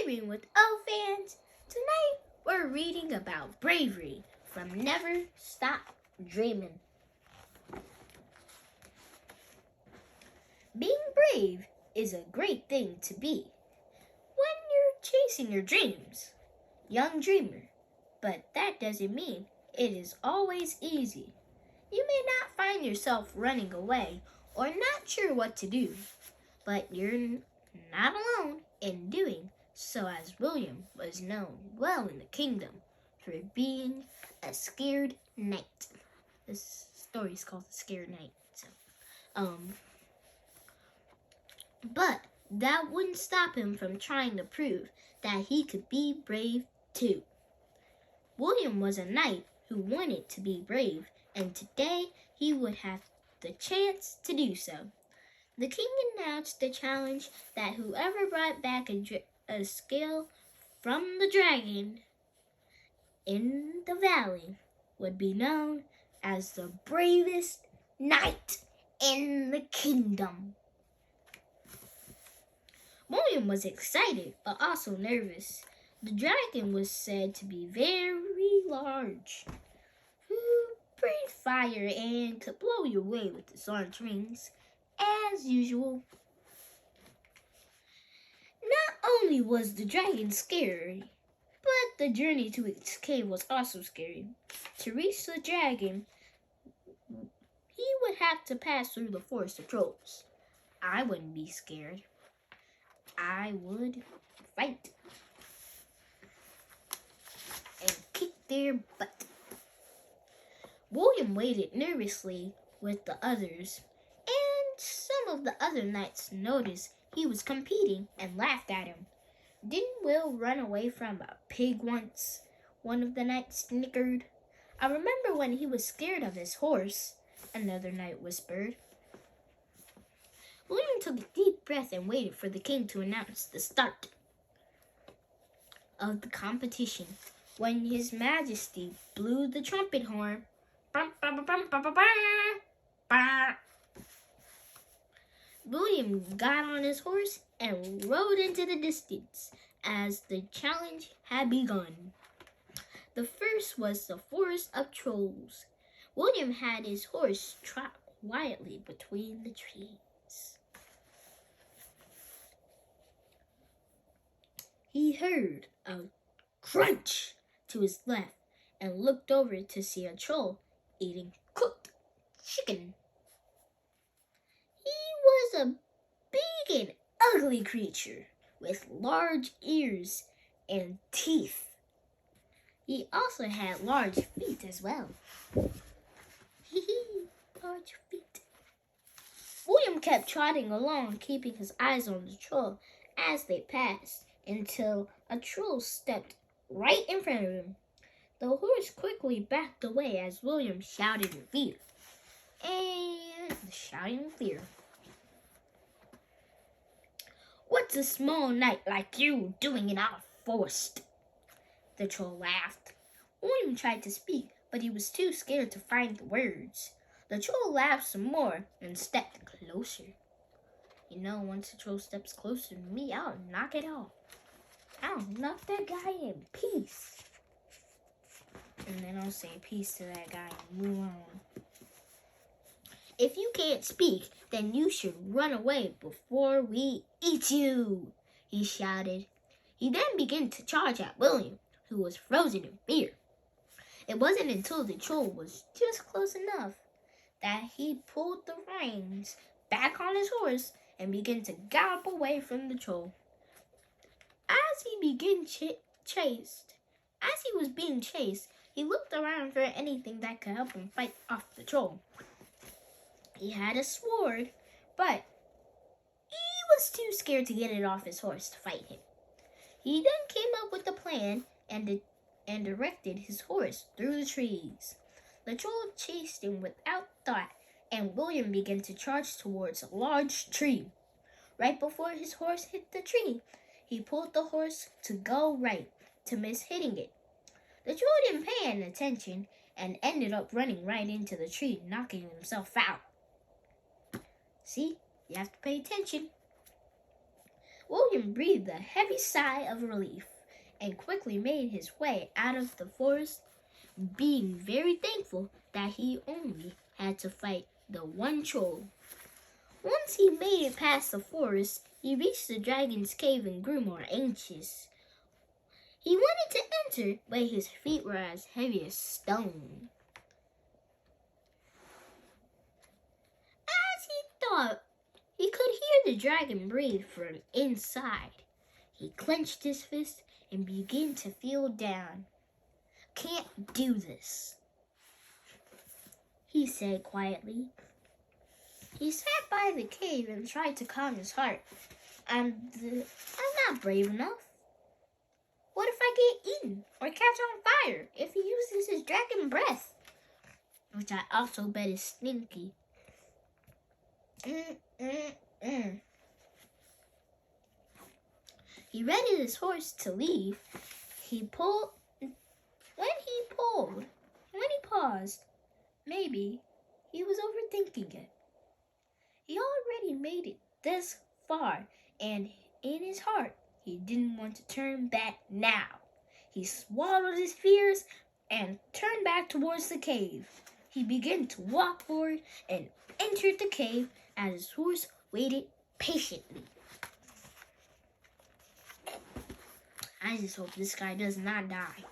Dreaming with O fans. Tonight we're reading about bravery from Never Stop Dreaming. Being brave is a great thing to be when you're chasing your dreams, young dreamer. But that doesn't mean it is always easy. You may not find yourself running away or not sure what to do, but you're not alone in doing so, as William was known well in the kingdom for being a scared knight. This story is called The Scared Knight. But that wouldn't stop him from trying to prove that he could be brave too. William was a knight who wanted to be brave, and today he would have the chance to do so. The king announced the challenge that whoever brought back a scale from the dragon in the valley would be known as the bravest knight in the kingdom. William was excited but also nervous. The dragon was said to be very large, who breathed fire and could blow you away with his large wings, as usual. Not only was the dragon scary, but the journey to its cave was also scary. To reach the dragon, he would have to pass through the forest of trolls. I wouldn't be scared. I would fight and kick their butt. William waited nervously with the others, and some of the other knights noticed he was competing and laughed at him. Didn't Will run away from a pig once? One of the knights snickered. I remember when he was scared of his horse, another knight whispered. William took a deep breath and waited for the king to announce the start of the competition. When His Majesty blew the trumpet horn, William got on his horse and rode into the distance as the challenge had begun. The first was the forest of trolls. William had his horse trot quietly between the trees. He heard a crunch to his left and looked over to see a troll eating cooked chicken. He was a big and ugly creature with large ears and teeth. He also had large feet as well. Large feet. William kept trotting along, keeping his eyes on the troll as they passed, until a troll stepped right in front of him. The horse quickly backed away as William shouted in fear. "What's a small knight like you doing in our forest?" The troll laughed. William tried to speak, but he was too scared to find the words. The troll laughed some more and stepped closer. You know, once the troll steps closer to me, I'll knock it off. I'll knock that guy in peace. And then I'll say peace to that guy and move on. "If you can't speak, then you should run away before we eat you," he shouted. He then began to charge at William, who was frozen in fear. It wasn't until the troll was just close enough that he pulled the reins back on his horse and began to gallop away from the troll. As he was being chased, he looked around for anything that could help him fight off the troll. He had a sword, but he was too scared to get it off his horse to fight him. He then came up with a plan and directed his horse through the trees. The troll chased him without thought, and William began to charge towards a large tree. Right before his horse hit the tree, he pulled the horse to go right, to miss hitting it. The troll didn't pay any attention and ended up running right into the tree, knocking himself out. See, you have to pay attention. William breathed a heavy sigh of relief and quickly made his way out of the forest, being very thankful that he only had to fight the one troll. Once he made it past the forest, he reached the dragon's cave and grew more anxious. He wanted to enter, but his feet were as heavy as stone. As he thought, he could hear the dragon breathe from inside. He clenched his fist and began to feel down. "Can't do this," he said quietly. He sat by the cave and tried to calm his heart. I'm not brave enough. What if I get eaten or catch on fire if he uses his dragon breath? Which I also bet is stinky. He readied his horse to leave. When he paused, maybe he was overthinking it. He already made it this far, and in his heart, he didn't want to turn back now. He swallowed his fears and turned back towards the cave. He began to walk forward and entered the cave as his horse waited patiently. I just hope this guy does not die.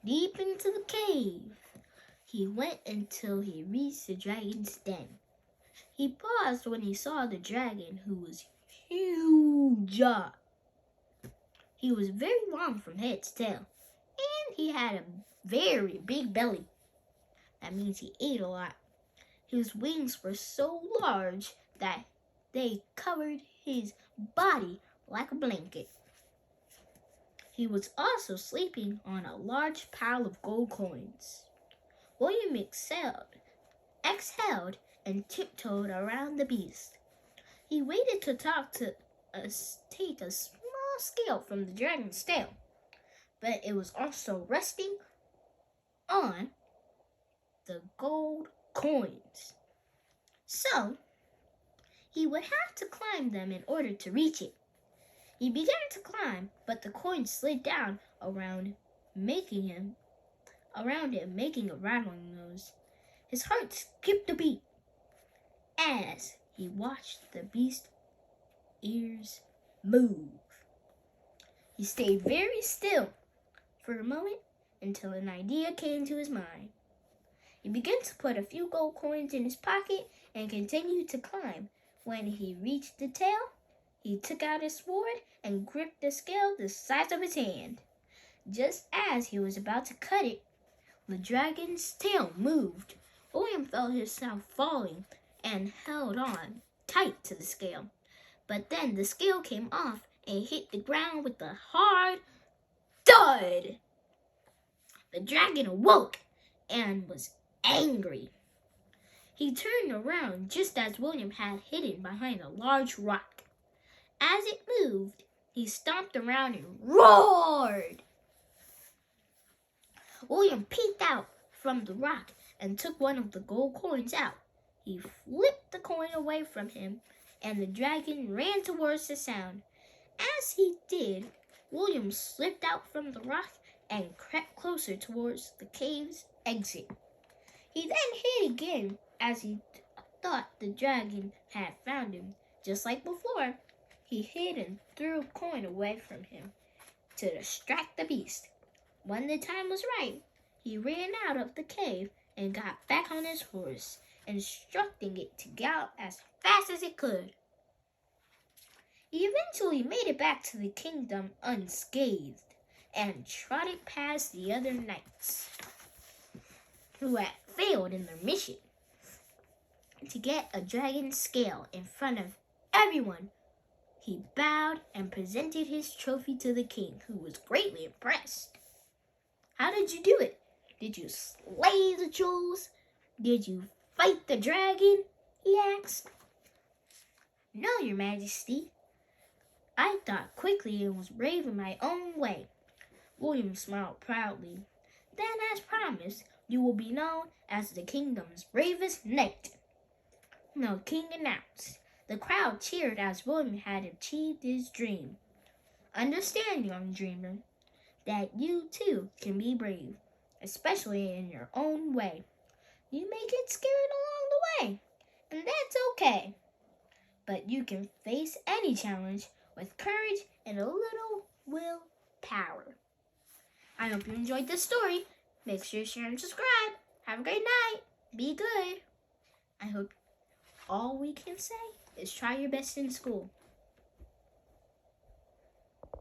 Deep into the cave, he went until he reached the dragon's den. He paused when he saw the dragon, who was huge. He was very long from head to tail, and he had a very big belly. That means he ate a lot. His wings were so large that they covered his body like a blanket. He was also sleeping on a large pile of gold coins. William exhaled and tiptoed around the beast. He waited to take a small scale from the dragon's tail, but it was also resting on the gold coins. So, he would have to climb them in order to reach it. He began to climb, but the coins slid down around it, making a rattling noise. His heart skipped a beat as he watched the beast's ears move. He stayed very still for a moment until an idea came to his mind. He began to put a few gold coins in his pocket and continued to climb. When he reached the tail, he took out his sword and gripped the scale the size of his hand. Just as he was about to cut it, the dragon's tail moved. William felt himself falling and held on tight to the scale. But then the scale came off and hit the ground with a hard thud. The dragon awoke and was angry. He turned around just as William had hidden behind a large rock. As it moved, he stomped around and roared. William peeked out from the rock and took one of the gold coins out. He flipped the coin away from him, and the dragon ran towards the sound. As he did, William slipped out from the rock and crept closer towards the cave's exit. He then hid again as he thought the dragon had found him. Just like before, he hid and threw a coin away from him to distract the beast. When the time was right, he ran out of the cave and got back on his horse, instructing it to gallop as fast as it could. He eventually made it back to the kingdom unscathed and trotted past the other knights who had failed in their mission to get a dragon's scale in front of everyone. He bowed and presented his trophy to the king, who was greatly impressed. "How did you do it? Did you slay the trolls? Did you fight the dragon?" he asked. "No, your majesty. I thought quickly and was brave in my own way." William smiled proudly. "Then, as promised, you will be known as the kingdom's bravest knight." The king announced, The crowd cheered as William had achieved his dream. Understand, young dreamer, that you too can be brave, especially in your own way. You may get scared along the way, and that's okay. But you can face any challenge with courage and a little willpower. I hope you enjoyed this story. Make sure to share and subscribe. Have a great night. Be good. I hope all we can say is try your best in school.